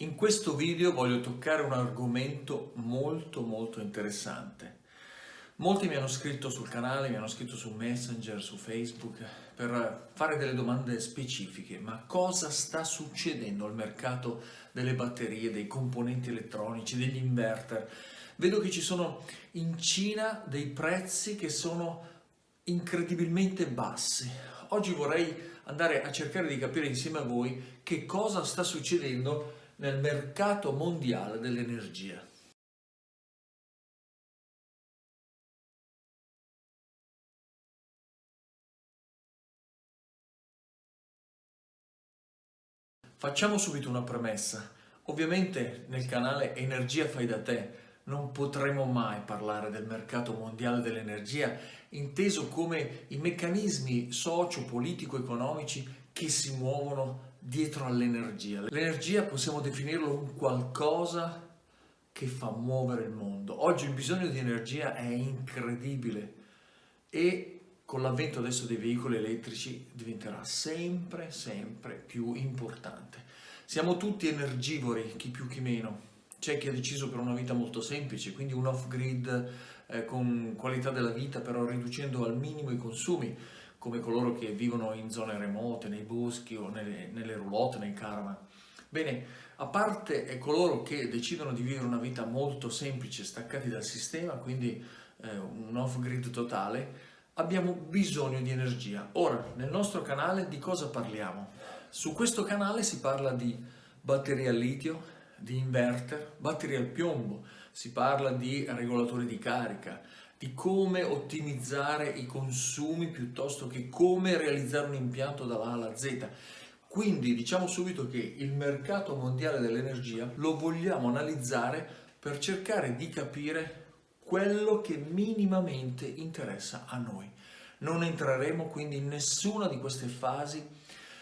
In questo video voglio toccare un argomento molto interessante. Molti mi hanno scritto sul canale, mi hanno scritto su Messenger, su Facebook per fare delle domande specifiche. Ma cosa sta succedendo al mercato delle batterie, dei componenti elettronici, degli inverter? Vedo che ci sono in Cina dei prezzi che sono incredibilmente bassi. Oggi vorrei andare a cercare di capire insieme a voi che cosa sta succedendo nel mercato mondiale dell'energia. Facciamo subito una premessa. Ovviamente nel canale Energia Fai da Te non potremo mai parlare del mercato mondiale dell'energia inteso come i meccanismi socio-politico-economici che si muovono dietro all'energia. L'energia possiamo definirlo un qualcosa che fa muovere il mondo. Oggi il bisogno di energia è incredibile e con l'avvento adesso dei veicoli elettrici diventerà sempre più importante. Siamo tutti energivori, chi più chi meno. C'è chi ha deciso per una vita molto semplice, quindi un off-grid con qualità della vita, però riducendo al minimo i consumi, come coloro che vivono in zone remote, nei boschi o nelle roulotte, nei caravan. Bene, a parte coloro che decidono di vivere una vita molto semplice, staccati dal sistema, quindi un off-grid totale, abbiamo bisogno di energia. Ora, nel nostro canale di cosa parliamo? Su questo canale si parla di batterie al litio, di inverter, batterie al piombo, si parla di regolatori di carica, di come ottimizzare i consumi piuttosto che come realizzare un impianto dalla A alla Z. Quindi diciamo subito che il mercato mondiale dell'energia lo vogliamo analizzare per cercare di capire quello che minimamente interessa a noi. Non entreremo quindi in nessuna di queste fasi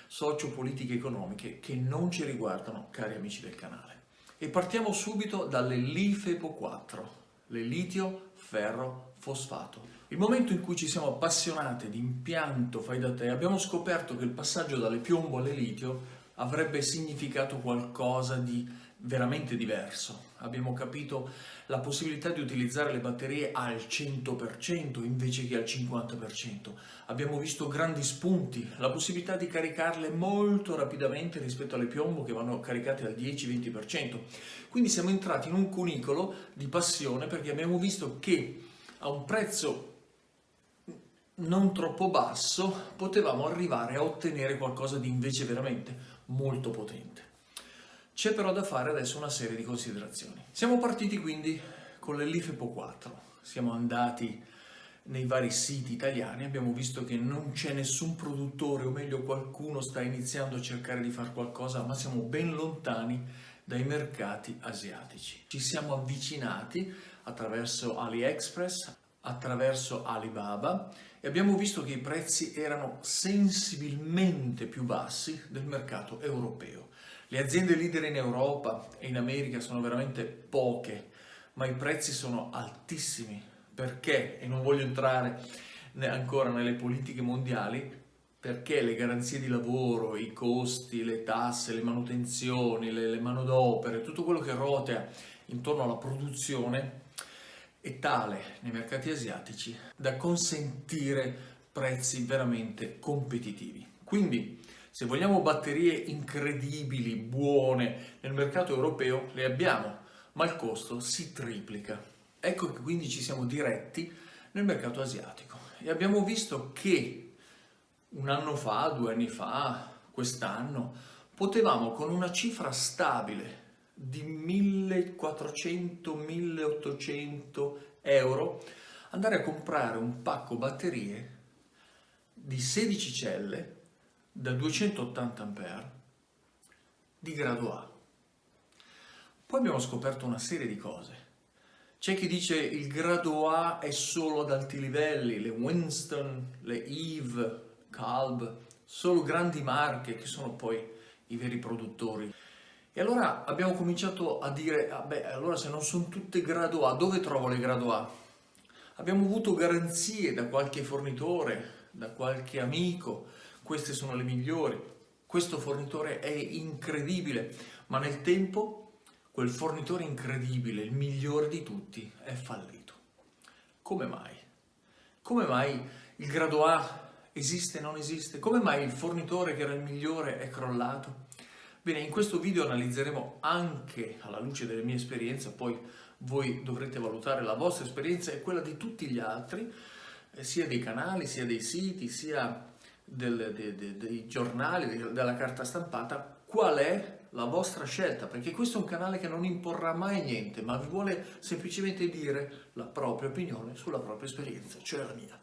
socio-politiche economiche che non ci riguardano, cari amici del canale. E partiamo subito dalle LiFePO 4, le litio ferro fosfato. Il momento in cui ci siamo appassionati di impianto fai da te, abbiamo scoperto che il passaggio dalle piombo alle litio avrebbe significato qualcosa di veramente diverso. Abbiamo capito la possibilità di utilizzare le batterie al 100% invece che al 50%. Abbiamo visto grandi spunti, la possibilità di caricarle molto rapidamente rispetto alle piombo che vanno caricate al 10-20%. Quindi siamo entrati in un cunicolo di passione perché abbiamo visto che a un prezzo non troppo basso potevamo arrivare a ottenere qualcosa di invece veramente molto potente. C'è però da fare adesso una serie di considerazioni. Siamo partiti quindi con le LiFePO 4, siamo andati nei vari siti italiani, abbiamo visto che non c'è nessun produttore, o meglio qualcuno sta iniziando a cercare di fare qualcosa, ma siamo ben lontani dai mercati asiatici. Ci siamo avvicinati attraverso AliExpress, attraverso Alibaba e abbiamo visto che i prezzi erano sensibilmente più bassi del mercato europeo. Le aziende leader in Europa e in America sono veramente poche, ma i prezzi sono altissimi. Perché? E non voglio entrare ancora nelle politiche mondiali, perché le garanzie di lavoro, i costi, le tasse, le manutenzioni, le manodopere, tutto quello che rotea intorno alla produzione è tale nei mercati asiatici da consentire prezzi veramente competitivi. Quindi, se vogliamo batterie incredibili, buone nel mercato europeo, le abbiamo, ma il costo si triplica. Ecco che quindi ci siamo diretti nel mercato asiatico e abbiamo visto che un anno fa, 2 anni fa, quest'anno, potevamo con una cifra stabile di 1400-1800 euro andare a comprare un pacco batterie di 16 celle da 280 ampere di grado A. Poi abbiamo scoperto una serie di cose. C'è chi dice il grado A è solo ad alti livelli, le Winston, le Eve, Calb, solo grandi marche che sono poi i veri produttori. E allora abbiamo cominciato a dire, allora se non sono tutte grado A, dove trovo le grado A? Abbiamo avuto garanzie da qualche fornitore, da qualche amico, queste sono le migliori, questo fornitore è incredibile, ma nel tempo quel fornitore incredibile, il migliore di tutti, è fallito. Come mai? Come mai il grado A esiste e non esiste? Come mai il fornitore che era il migliore è crollato? Bene, in questo video analizzeremo anche alla luce delle mie esperienze, poi voi dovrete valutare la vostra esperienza e quella di tutti gli altri, sia dei canali, sia dei siti, sia dei giornali, della carta stampata, qual è la vostra scelta, perché questo è un canale che non imporrà mai niente, ma vi vuole semplicemente dire la propria opinione sulla propria esperienza, cioè la mia.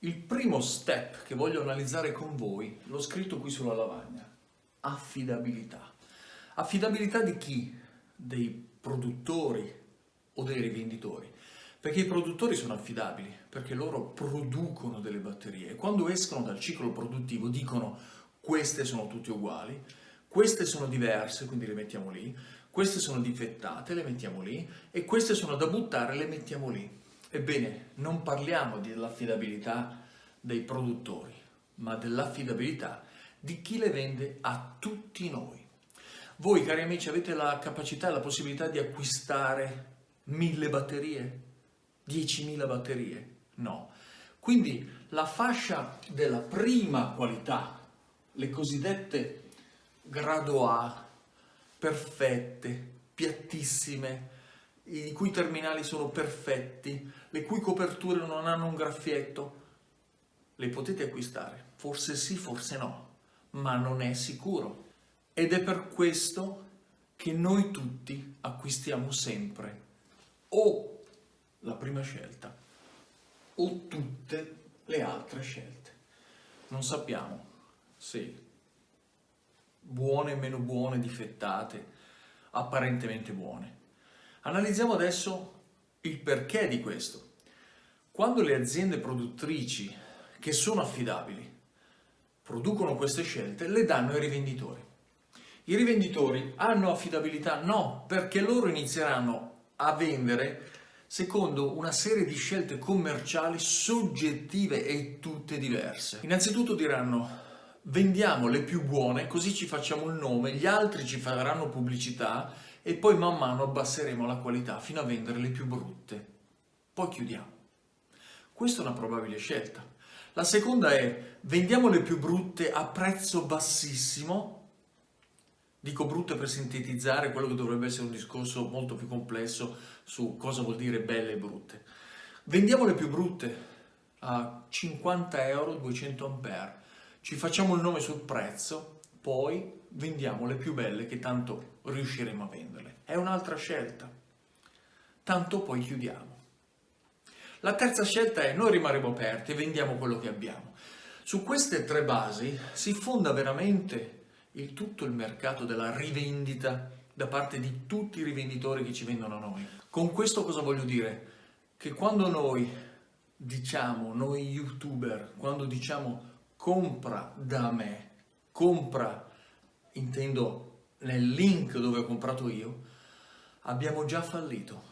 Il primo step che voglio analizzare con voi, l'ho scritto qui sulla lavagna: affidabilità. Affidabilità di chi? Dei produttori o dei rivenditori? Perché i produttori sono affidabili, perché loro producono delle batterie e quando escono dal ciclo produttivo dicono: queste sono tutte uguali, queste sono diverse, quindi le mettiamo lì, queste sono difettate, le mettiamo lì, e queste sono da buttare, le mettiamo lì. Ebbene, non parliamo dell'affidabilità dei produttori, ma dell'affidabilità di chi le vende a tutti noi. Voi, cari amici, avete la capacità e la possibilità di acquistare 1000 batterie? 10.000 batterie? No. Quindi la fascia della prima qualità, le cosiddette grado A, perfette, piattissime, i cui terminali sono perfetti, le cui coperture non hanno un graffietto, le potete acquistare. Forse sì, forse no, ma non è sicuro. Ed è per questo che noi tutti acquistiamo sempre o la prima scelta o tutte le altre scelte. Non sappiamo se buone, meno buone, difettate, apparentemente buone. Analizziamo adesso il perché di questo. Quando le aziende produttrici, che sono affidabili, producono queste scelte, le danno ai rivenditori. I rivenditori hanno affidabilità? No, perché loro inizieranno a vendere secondo una serie di scelte commerciali soggettive e tutte diverse. Innanzitutto diranno: vendiamo le più buone, così ci facciamo il nome, gli altri ci faranno pubblicità e poi man mano abbasseremo la qualità fino a vendere le più brutte. Poi chiudiamo. Questa è una probabile scelta. La seconda è: vendiamo le più brutte a prezzo bassissimo. Dico brutte per sintetizzare quello che dovrebbe essere un discorso molto più complesso su cosa vuol dire belle e brutte. Vendiamo le più brutte a 50 euro, 200 ampere, ci facciamo il nome sul prezzo, poi vendiamo le più belle che tanto riusciremo a venderle. È un'altra scelta. Tanto poi chiudiamo. La terza scelta è: noi rimarremo aperti e vendiamo quello che abbiamo. Su queste tre basi si fonda veramente tutto il mercato della rivendita da parte di tutti i rivenditori che ci vendono a noi. Con questo cosa voglio dire? Che quando noi diciamo, noi youtuber, quando diciamo compra da me, compra, intendo nel link dove ho comprato io, abbiamo già fallito.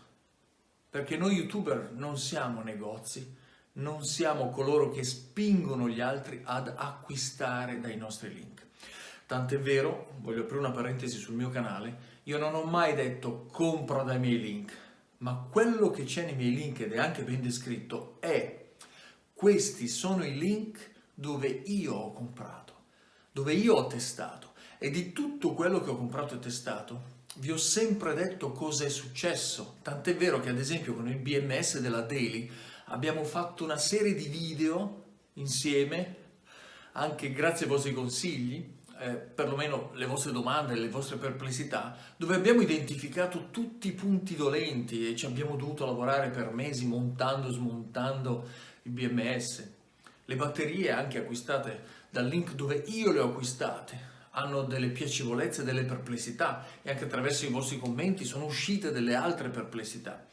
Perché noi youtuber non siamo negozi, non siamo coloro che spingono gli altri ad acquistare dai nostri link. Tant'è vero, voglio aprire una parentesi sul mio canale, io non ho mai detto compra dai miei link, ma quello che c'è nei miei link, ed è anche ben descritto, è: questi sono i link dove io ho comprato, dove io ho testato, e di tutto quello che ho comprato e testato vi ho sempre detto cosa è successo. Tant'è vero che ad esempio con il BMS della Daily abbiamo fatto una serie di video insieme, anche grazie ai vostri consigli, perlomeno le vostre domande, le vostre perplessità, dove abbiamo identificato tutti i punti dolenti e ci abbiamo dovuto lavorare per mesi montando, smontando il BMS. Le batterie anche acquistate dal link dove io le ho acquistate hanno delle piacevolezze, delle perplessità, e anche attraverso i vostri commenti sono uscite delle altre perplessità.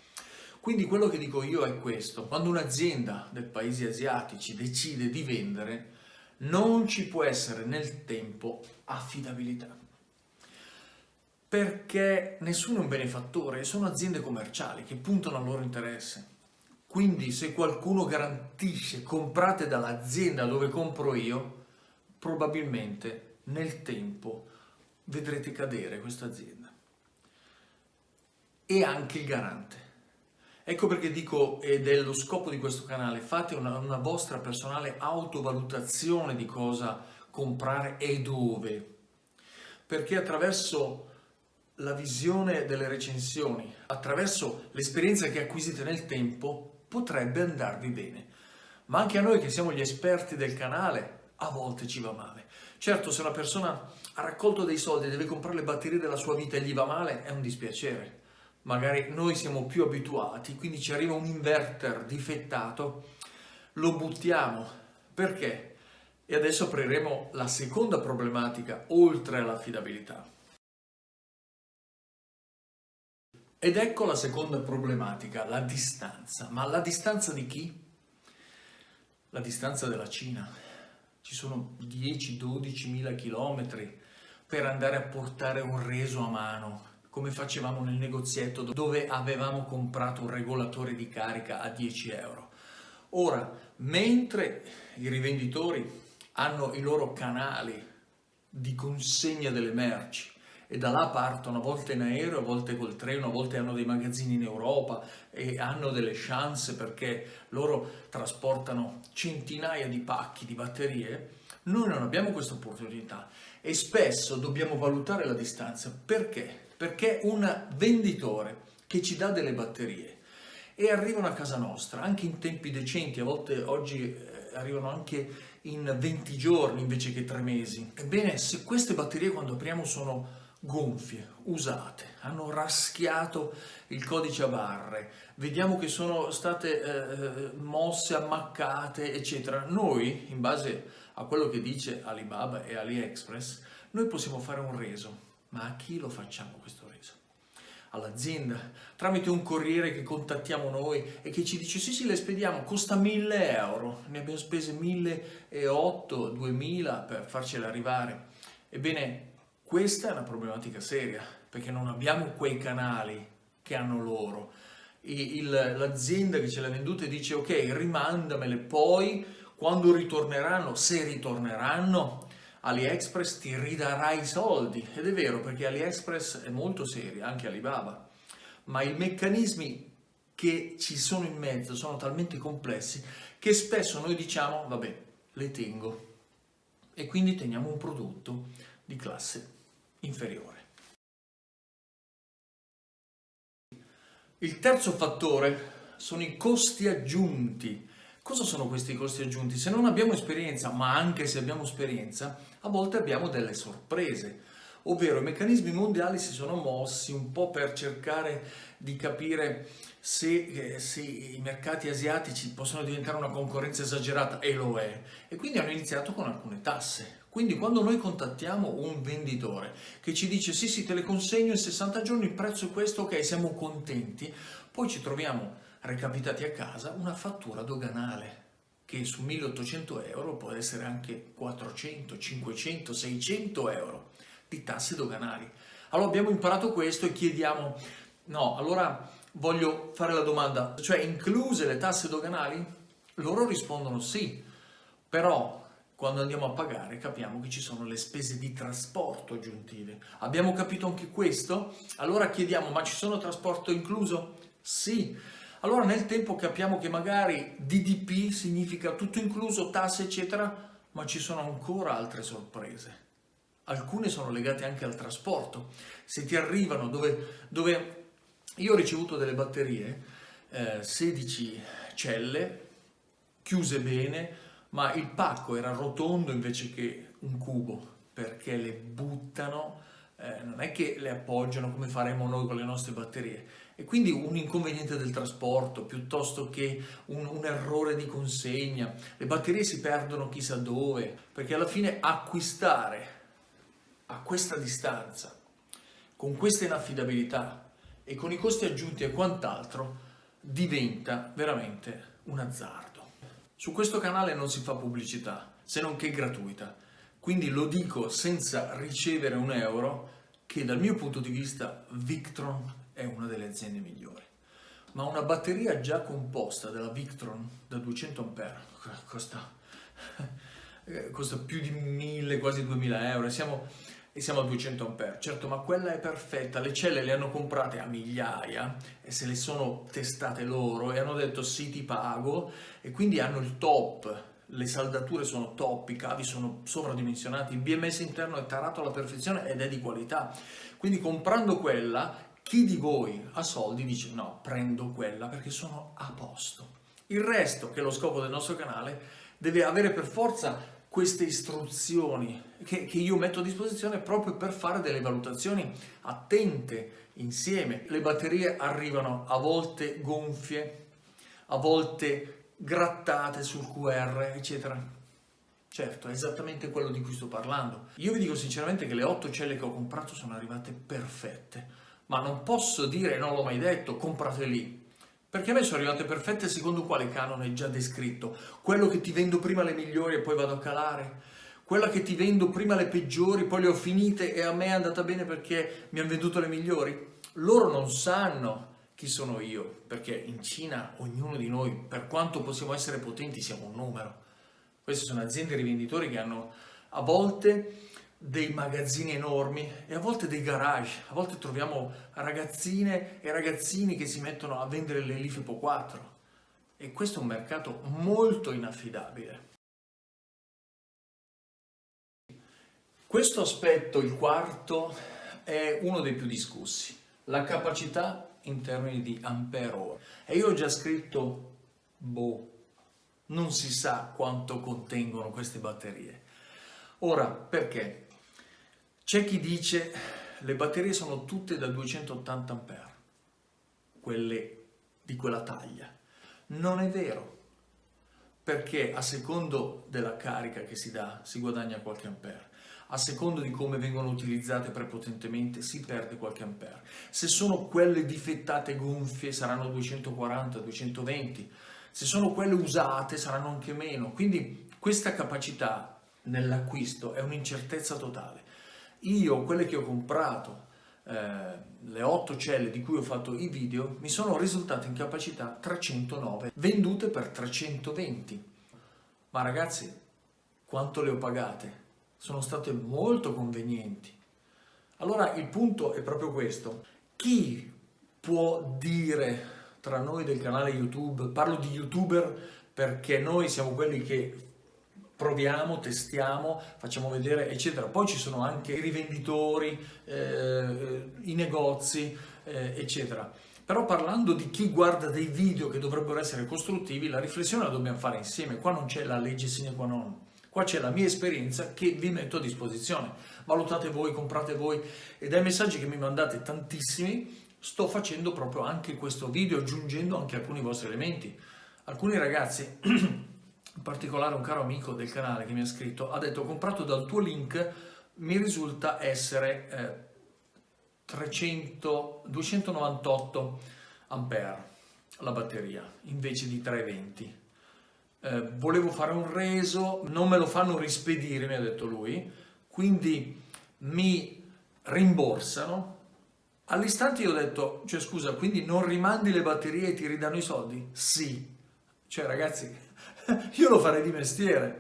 Quindi quello che dico io è questo: quando un'azienda dei paesi asiatici decide di vendere, non ci può essere nel tempo affidabilità, perché nessuno è un benefattore, sono aziende commerciali che puntano al loro interesse. Quindi se qualcuno garantisce comprate dall'azienda dove compro io, probabilmente nel tempo vedrete cadere questa azienda e anche il garante. Ecco perché dico, ed è lo scopo di questo canale, fate una vostra personale autovalutazione di cosa comprare e dove, perché attraverso la visione delle recensioni, attraverso l'esperienza che acquisite nel tempo, potrebbe andarvi bene. Ma anche a noi che siamo gli esperti del canale, a volte ci va male. Certo, se una persona ha raccolto dei soldi e deve comprare le batterie della sua vita e gli va male, è un dispiacere. Magari noi siamo più abituati, quindi ci arriva un inverter difettato, lo buttiamo. Perché? E adesso apriremo la seconda problematica, oltre all'affidabilità. Ed ecco la seconda problematica, la distanza. Ma la distanza di chi? La distanza della Cina. Ci sono 10-12 mila chilometri per andare a portare un reso a mano, come facevamo nel negozietto dove avevamo comprato un regolatore di carica a 10 euro. Ora, mentre i rivenditori hanno i loro canali di consegna delle merci e da là partono a volte in aereo, a volte col treno, a volte hanno dei magazzini in Europa e hanno delle chance perché loro trasportano centinaia di pacchi di batterie, noi non abbiamo questa opportunità e spesso dobbiamo valutare la distanza. Perché? Perché un venditore che ci dà delle batterie e arrivano a casa nostra anche in tempi decenti, a volte oggi arrivano anche in 20 giorni invece che 3 mesi. Ebbene, se queste batterie quando apriamo sono gonfie, usate, hanno raschiato il codice a barre, vediamo che sono state mosse, ammaccate, eccetera, noi, in base a quello che dice Alibaba e AliExpress, noi possiamo fare un reso. Ma a chi lo facciamo questo reso? All'azienda, tramite un corriere che contattiamo noi e che ci dice sì, le spediamo, costa 1.000 euro, ne abbiamo spese 1.800, 2.000 per farcele arrivare. Ebbene, questa è una problematica seria, perché non abbiamo quei canali che hanno loro. L'azienda che ce l'ha vendute dice ok, rimandamele, poi quando ritorneranno, se ritorneranno, AliExpress ti ridarà i soldi. Ed è vero, perché AliExpress è molto seria, anche Alibaba, ma i meccanismi che ci sono in mezzo sono talmente complessi che spesso noi diciamo vabbè, le tengo, e quindi teniamo un prodotto di classe inferiore. Il terzo fattore sono i costi aggiunti. Cosa sono questi costi aggiunti? Se non abbiamo esperienza, ma anche se abbiamo esperienza, a volte abbiamo delle sorprese. Ovvero i meccanismi mondiali si sono mossi un po' per cercare di capire se i mercati asiatici possono diventare una concorrenza esagerata, e lo è, e quindi hanno iniziato con alcune tasse. Quindi quando noi contattiamo un venditore che ci dice sì, te le consegno in 60 giorni, il prezzo è questo, ok, siamo contenti, poi ci troviamo recapitati a casa una fattura doganale che su 1.800 euro può essere anche 400, 500, 600 euro di tasse doganali. Allora abbiamo imparato questo e chiediamo, no, allora voglio fare la domanda, cioè incluse le tasse doganali? Loro rispondono sì, però quando andiamo a pagare capiamo che ci sono le spese di trasporto aggiuntive. Abbiamo capito anche questo? Allora chiediamo, ma ci sono trasporto incluso? Sì. Allora nel tempo capiamo che magari DDP significa tutto incluso, tasse eccetera, ma ci sono ancora altre sorprese. Alcune sono legate anche al trasporto. Se ti arrivano dove io ho ricevuto delle batterie, 16 celle, chiuse bene, ma il pacco era rotondo invece che un cubo, perché le buttano, non è che le appoggiano come faremo noi con le nostre batterie. E quindi un inconveniente del trasporto piuttosto che un errore di consegna. Le batterie si perdono chissà dove, perché alla fine acquistare a questa distanza, con questa inaffidabilità e con i costi aggiunti e quant'altro, diventa veramente un azzardo. Su questo canale non si fa pubblicità, se non che gratuita, quindi lo dico senza ricevere un euro, che dal mio punto di vista Victron è una delle aziende migliori. Ma una batteria già composta della Victron da 200 A costa costa più di 1000, quasi 2000 euro, e siamo a 200 ampere. Certo, ma quella è perfetta, le celle le hanno comprate a migliaia e se le sono testate loro e hanno detto sì, ti pago, e quindi hanno il top. Le saldature sono top, i cavi sono sovradimensionati, il BMS interno è tarato alla perfezione ed è di qualità. Quindi comprando quella, chi di voi ha soldi dice no, prendo quella perché sono a posto. Il resto, che è lo scopo del nostro canale, deve avere per forza queste istruzioni che io metto a disposizione proprio per fare delle valutazioni attente insieme. Le batterie arrivano a volte gonfie, a volte grattate sul QR, eccetera. Certo, è esattamente quello di cui sto parlando. Io vi dico sinceramente che le 8 celle che ho comprato sono arrivate perfette, ma non posso dire, non l'ho mai detto, comprate lì. Perché a me sono arrivate perfette secondo quale canone già descritto? Quello che ti vendo prima le migliori e poi vado a calare? Quella che ti vendo prima le peggiori, poi le ho finite e a me è andata bene perché mi hanno venduto le migliori? Loro non sanno chi sono io, perché in Cina ognuno di noi, per quanto possiamo essere potenti, siamo un numero. Queste sono aziende rivenditori che hanno a volte dei magazzini enormi e a volte dei garage. A volte troviamo ragazzine e ragazzini che si mettono a vendere le Lifepo 4. E questo è un mercato molto inaffidabile. Questo aspetto, il quarto, è uno dei più discussi, la capacità in termini di ampere ore. E io ho già scritto, non si sa quanto contengono queste batterie. Ora, perché? C'è chi dice le batterie sono tutte da 280 ampere, quelle di quella taglia. Non è vero, perché a secondo della carica che si dà si guadagna qualche ampere, a secondo di come vengono utilizzate prepotentemente si perde qualche ampere. Se sono quelle difettate gonfie saranno 240, 220, se sono quelle usate saranno anche meno, quindi questa capacità nell'acquisto è un'incertezza totale. Io, quelle che ho comprato, le 8 celle di cui ho fatto i video, mi sono risultate in capacità 309, vendute per 320. Ma ragazzi, quanto le ho pagate? Sono state molto convenienti. Allora il punto è proprio questo. Chi può dire tra noi del canale YouTube, parlo di YouTuber perché noi siamo quelli che proviamo, testiamo, facciamo vedere, eccetera. Poi ci sono anche i rivenditori, i negozi, eccetera. Però parlando di chi guarda dei video che dovrebbero essere costruttivi, la riflessione la dobbiamo fare insieme. Qua non c'è la legge sine qua non. Qua c'è la mia esperienza che vi metto a disposizione. Valutate voi, comprate voi, e dai messaggi che mi mandate tantissimi sto facendo proprio anche questo video, aggiungendo anche alcuni vostri elementi. Alcuni ragazzi, in particolare un caro amico del canale che mi ha scritto, ha detto: ho comprato dal tuo link, mi risulta essere 298 ampere la batteria invece di 320. Volevo fare un reso, non me lo fanno rispedire, mi ha detto lui, quindi mi rimborsano. All'istante io ho detto, cioè scusa, quindi non rimandi le batterie e ti ridanno i soldi? Sì. Cioè ragazzi, io lo farei di mestiere,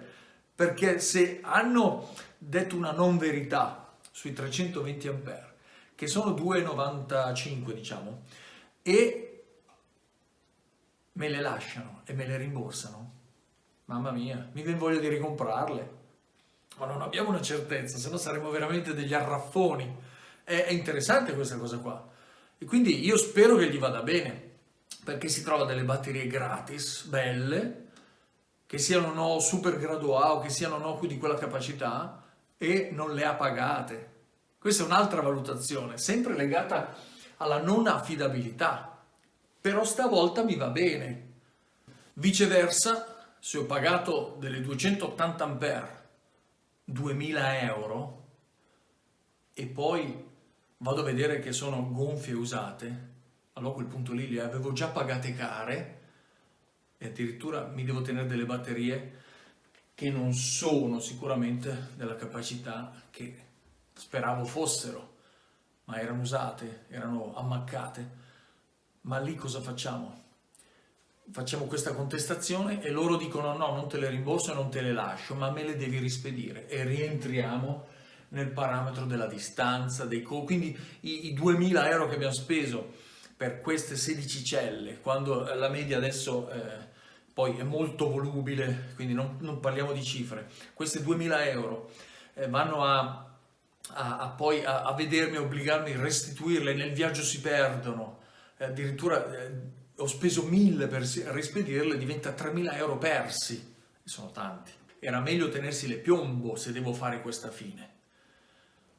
perché se hanno detto una non verità sui 320 ampere, che sono 2,95 diciamo, e me le lasciano e me le rimborsano, mamma mia, mi viene voglia di ricomprarle. Ma non abbiamo una certezza, se no saremmo veramente degli arraffoni. È interessante questa cosa qua. E quindi io spero che gli vada bene, perché si trova delle batterie gratis, belle, che siano no super grado A o che siano no di quella capacità, e non le ha pagate. Questa è un'altra valutazione, sempre legata alla non affidabilità. Però stavolta mi va bene. Viceversa, se ho pagato delle 280 ampere 2000 euro e poi vado a vedere che sono gonfie e usate, allora a quel punto lì le avevo già pagate care e addirittura mi devo tenere delle batterie che non sono sicuramente della capacità che speravo fossero, ma erano usate, erano ammaccate. Ma lì cosa facciamo? facciamo questa contestazione e loro dicono no, non te le rimborso e non te le lascio, ma me le devi rispedire, e rientriamo nel parametro della distanza, quindi i 2000 euro che abbiamo speso per queste 16 celle, quando la media adesso poi è molto volubile, quindi non parliamo di cifre, queste 2000 euro vanno poi a vedermi, a obbligarmi a restituirle, nel viaggio si perdono, addirittura ho speso 1000 per rispedirle, diventa 3000 euro persi, e sono tanti. Era meglio tenersi le piombo se devo fare questa fine.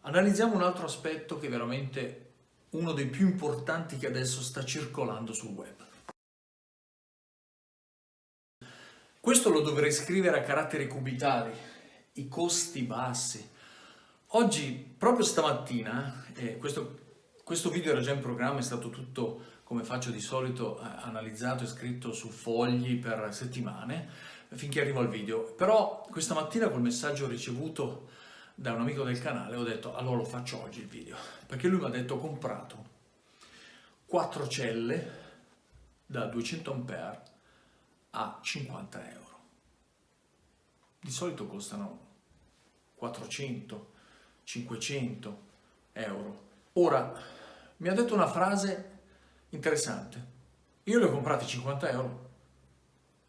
Analizziamo un altro aspetto che è veramente uno dei più importanti che adesso sta circolando sul web. Questo lo dovrei scrivere a caratteri cubitali, i costi bassi. Oggi, proprio stamattina, questo video era già in programma, è stato tutto, come faccio di solito, analizzato e scritto su fogli per settimane, finché arrivo al video. Però questa mattina col messaggio ricevuto da un amico del canale ho detto allora lo faccio oggi il video, perché lui mi ha detto ho comprato 4 celle da 200 ampere a 50 euro. Di solito costano 400, 500 euro. Ora, mi ha detto una frase interessante. Io le ho comprate 50 euro.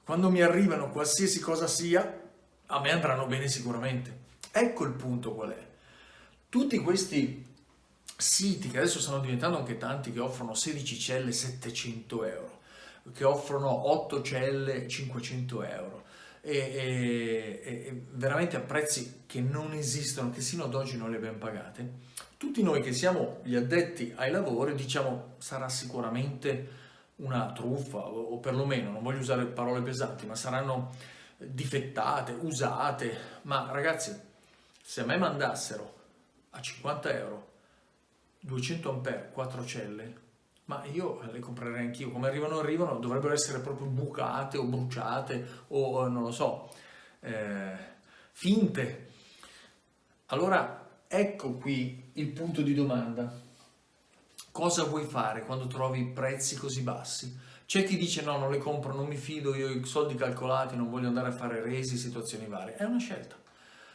Quando mi arrivano qualsiasi cosa sia, a me andranno bene sicuramente. Ecco il punto qual è. Tutti questi siti, che adesso stanno diventando anche tanti, che offrono 16 celle 700 euro, che offrono 8 celle 500 euro, e veramente a prezzi che non esistono, che sino ad oggi non le abbiamo pagate. Tutti noi che siamo gli addetti ai lavori diciamo sarà sicuramente una truffa, o perlomeno, non voglio usare parole pesanti, ma saranno difettate, usate. Ma ragazzi, se a me mandassero a 50 euro 200 ampere 4 celle, ma io le comprerei anch'io. Come arrivano, dovrebbero essere proprio bucate o bruciate o non lo so, finte. Allora ecco qui il punto di domanda: cosa vuoi fare quando trovi prezzi così bassi? C'è chi dice no, non le compro, non mi fido, io ho i soldi calcolati, non voglio andare a fare resi, situazioni varie. È una scelta.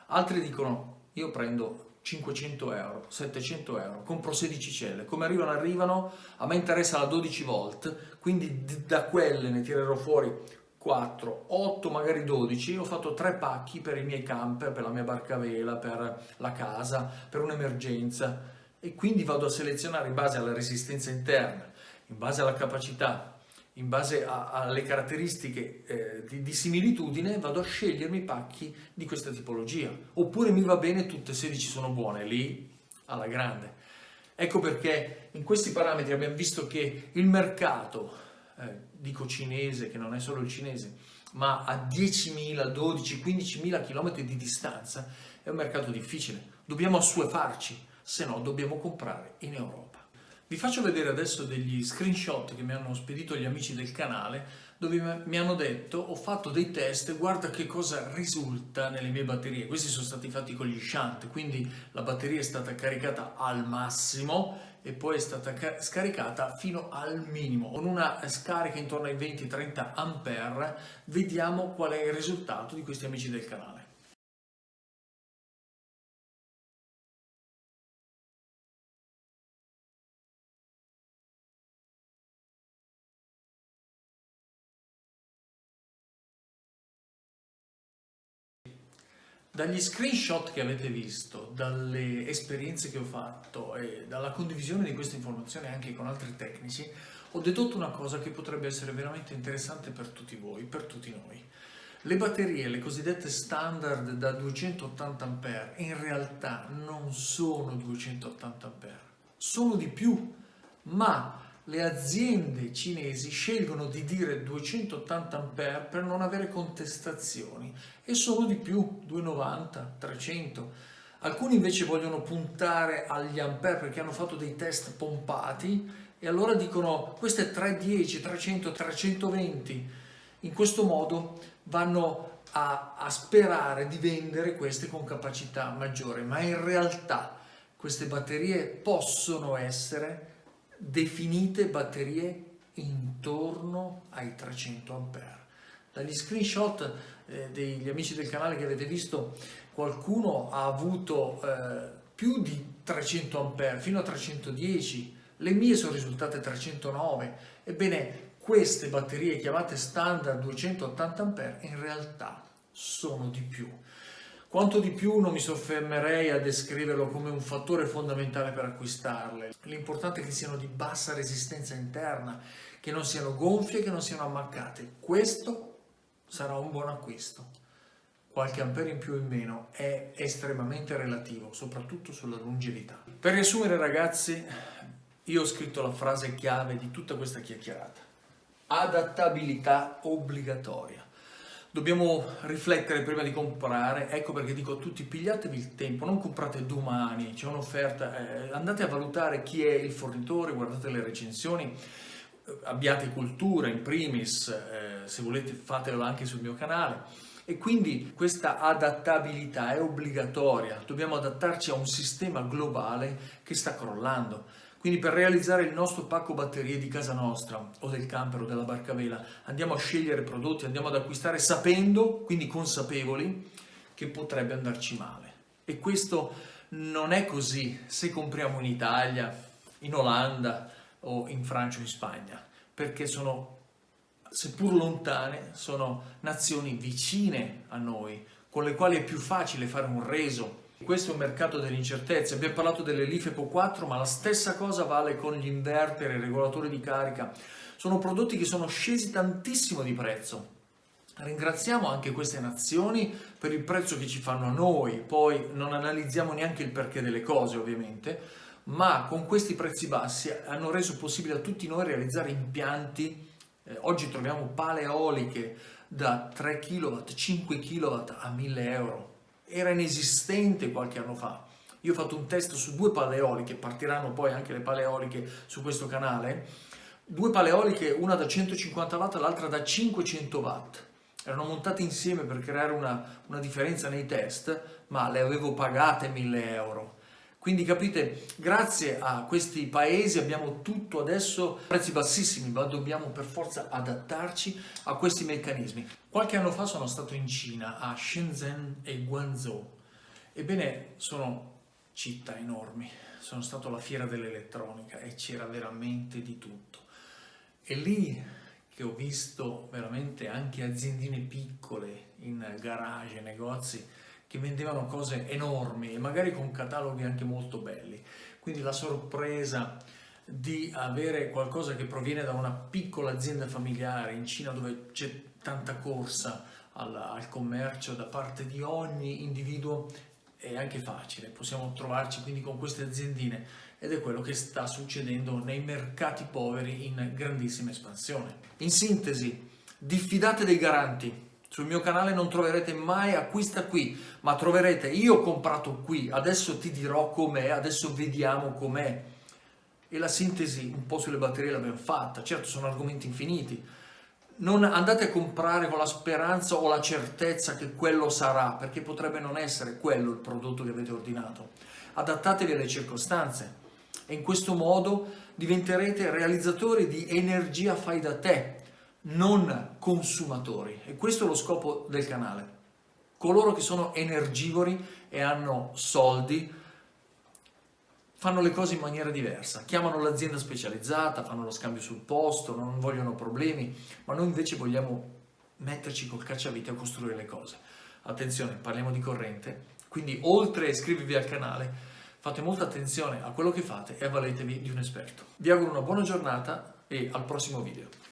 Altri dicono io prendo 500 euro, 700 euro, compro 16 celle, come arrivano, a me interessa la 12 volt, quindi da quelle ne tirerò fuori 4, 8, magari 12, ho fatto 3 pacchi per i miei camper, per la mia barca a vela, per la casa, per un'emergenza, e quindi vado a selezionare in base alla resistenza interna, in base alla capacità, in base alle caratteristiche di similitudine, vado a scegliermi pacchi di questa tipologia. Oppure mi va bene, tutte e 16 sono buone, lì alla grande. Ecco perché in questi parametri abbiamo visto che il mercato, dico cinese, che non è solo il cinese, ma a 10.000, 12, 15.000 km di distanza, è un mercato difficile. Dobbiamo assuefarci, se no dobbiamo comprare in Europa. Vi faccio vedere adesso degli screenshot che mi hanno spedito gli amici del canale, dove mi hanno detto ho fatto dei test, guarda che cosa risulta nelle mie batterie. Questi sono stati fatti con gli shunt, quindi la batteria è stata caricata al massimo e poi è stata scaricata fino al minimo. Con una scarica intorno ai 20-30 ampere vediamo qual è il risultato di questi amici del canale. Dagli screenshot che avete visto, dalle esperienze che ho fatto e dalla condivisione di queste informazioni anche con altri tecnici, ho dedotto una cosa che potrebbe essere veramente interessante per tutti voi, per tutti noi. Le batterie, le cosiddette standard da 280 A, in realtà non sono 280 A, sono di più, ma le aziende cinesi scelgono di dire 280 A per non avere contestazioni, e sono di più, 290, 300. Alcuni invece vogliono puntare agli ampere perché hanno fatto dei test pompati e allora dicono questo è 310, 300, 320. In questo modo vanno a sperare di vendere queste con capacità maggiore, ma in realtà queste batterie possono essere definite batterie intorno ai 300 ampere. Dagli screenshot degli amici del canale che avete visto, qualcuno ha avuto più di 300 ampere, fino a 310, le mie sono risultate 309. Ebbene, queste batterie chiamate standard 280 ampere in realtà sono di più. Quanto di più non mi soffermerei a descriverlo come un fattore fondamentale per acquistarle. L'importante è che siano di bassa resistenza interna, che non siano gonfie, che non siano ammaccate. Questo sarà un buon acquisto. Qualche ampere in più o in meno è estremamente relativo, soprattutto sulla longevità. Per riassumere, ragazzi, io ho scritto la frase chiave di tutta questa chiacchierata. Adattabilità obbligatoria. Dobbiamo riflettere prima di comprare, ecco perché dico a tutti: pigliatevi il tempo, non comprate domani, c'è un'offerta, andate a valutare chi è il fornitore, guardate le recensioni, abbiate cultura in primis, se volete fatelo anche sul mio canale. E quindi questa adattabilità è obbligatoria, dobbiamo adattarci a un sistema globale che sta crollando. Quindi per realizzare il nostro pacco batterie di casa nostra o del camper o della barca a vela andiamo a scegliere prodotti, andiamo ad acquistare sapendo, quindi consapevoli, che potrebbe andarci male. E questo non è così se compriamo in Italia, in Olanda o in Francia o in Spagna, perché sono, seppur lontane, sono nazioni vicine a noi, con le quali è più facile fare un reso. Questo è un mercato delle incertezze. Abbiamo parlato delle LiFePO 4, ma la stessa cosa vale con gli inverter e i regolatori di carica. Sono prodotti che sono scesi tantissimo di prezzo. Ringraziamo anche queste nazioni per il prezzo che ci fanno a noi, poi non analizziamo neanche il perché delle cose, ovviamente, ma con questi prezzi bassi hanno reso possibile a tutti noi realizzare impianti. Oggi troviamo pale eoliche da 3 kW, 5 kW a 1000 euro. Era inesistente qualche anno fa. Io ho fatto un test su 2 pale eoliche, partiranno poi anche le pale eoliche su questo canale. 2 pale eoliche, una da 150 watt, l'altra da 500 watt. Erano montate insieme per creare una differenza nei test, ma le avevo pagate 1000 euro. Quindi capite, grazie a questi paesi abbiamo tutto adesso a prezzi bassissimi, ma dobbiamo per forza adattarci a questi meccanismi. Qualche anno fa sono stato in Cina, a Shenzhen e Guangzhou. Ebbene, sono città enormi. Sono stato alla fiera dell'elettronica e c'era veramente di tutto. E lì che ho visto veramente anche aziendine piccole in garage, negozi, che vendevano cose enormi e magari con cataloghi anche molto belli. Quindi la sorpresa di avere qualcosa che proviene da una piccola azienda familiare in Cina, dove c'è tanta corsa al commercio da parte di ogni individuo, è anche facile. Possiamo trovarci quindi con queste aziendine ed è quello che sta succedendo nei mercati poveri in grandissima espansione. In sintesi, diffidate dei garanti. Sul mio canale non troverete mai acquista qui, ma troverete io ho comprato qui, adesso ti dirò com'è, adesso vediamo com'è. E la sintesi un po' sulle batterie l'abbiamo fatta, certo sono argomenti infiniti. Non andate a comprare con la speranza o la certezza che quello sarà, perché potrebbe non essere quello il prodotto che avete ordinato. Adattatevi alle circostanze e in questo modo diventerete realizzatori di energia fai da te, non consumatori. E questo è lo scopo del canale. Coloro che sono energivori e hanno soldi fanno le cose in maniera diversa, chiamano l'azienda specializzata, fanno lo scambio sul posto, non vogliono problemi, ma noi invece vogliamo metterci col cacciavite a costruire le cose. Attenzione, parliamo di corrente, quindi oltre a iscrivervi al canale, fate molta attenzione a quello che fate e avvaletevi di un esperto. Vi auguro una buona giornata e al prossimo video.